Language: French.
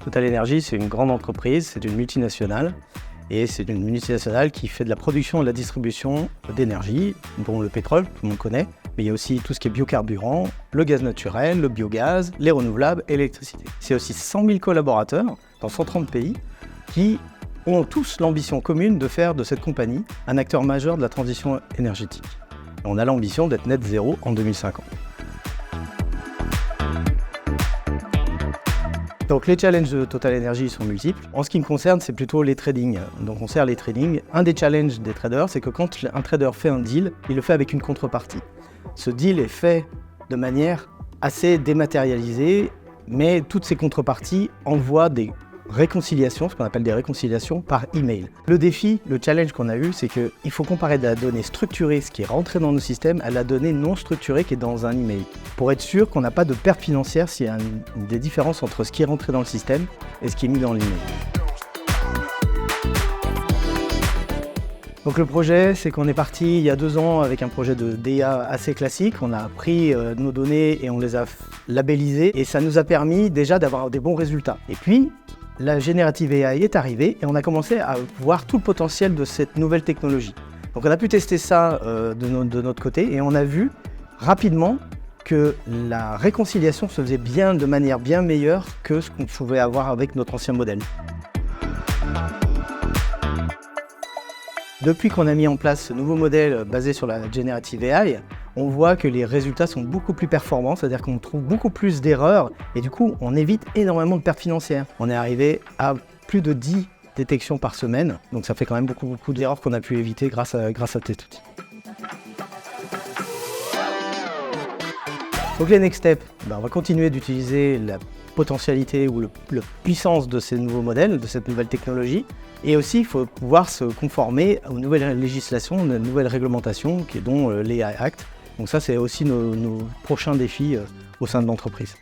TotalEnergies, c'est une grande entreprise, c'est une multinationale. Et c'est une multinationale qui fait de la production et de la distribution d'énergie, dont le pétrole, tout le monde connaît, mais il y a aussi tout ce qui est biocarburant, le gaz naturel, le biogaz, les renouvelables et l'électricité. C'est aussi 100 000 collaborateurs dans 130 pays qui ont tous l'ambition commune de faire de cette compagnie un acteur majeur de la transition énergétique. Et on a l'ambition d'être net zéro en 2050. Donc les challenges de TotalEnergies sont multiples. En ce qui me concerne, c'est plutôt les tradings. Donc on sert les tradings. Un des challenges des traders, c'est que quand un trader fait un deal, il le fait avec une contrepartie. Ce deal est fait de manière assez dématérialisée, mais toutes ces contreparties envoient des réconciliations, ce qu'on appelle des réconciliations par email. Le défi, le challenge qu'on a eu, c'est qu'il faut comparer de la donnée structurée, ce qui est rentré dans nos systèmes, à la donnée non structurée qui est dans un email. Pour être sûr qu'on n'a pas de perte financière s'il y a des différences entre ce qui est rentré dans le système et ce qui est mis dans l'email. Donc le projet, c'est qu'on est parti il y a 2 ans avec un projet de DA assez classique. On a pris nos données et on les a labellisées et ça nous a permis déjà d'avoir des bons résultats. Et puis, la Generative AI est arrivée et on a commencé à voir tout le potentiel de cette nouvelle technologie. Donc on a pu tester ça de notre côté et on a vu rapidement que la réconciliation se faisait de manière bien meilleure que ce qu'on pouvait avoir avec notre ancien modèle. Depuis qu'on a mis en place ce nouveau modèle basé sur la Generative AI, on voit que les résultats sont beaucoup plus performants, c'est-à-dire qu'on trouve beaucoup plus d'erreurs et du coup on évite énormément de pertes financières. On est arrivé à plus de 10 détections par semaine, donc ça fait quand même beaucoup d'erreurs qu'on a pu éviter grâce à cet outil. Donc les next steps, on va continuer d'utiliser la potentialité ou la puissance de ces nouveaux modèles, de cette nouvelle technologie. Et aussi, il faut pouvoir se conformer aux nouvelles législations, aux nouvelles réglementations, dont l'AI Act. Donc ça, c'est aussi nos prochains défis au sein de l'entreprise.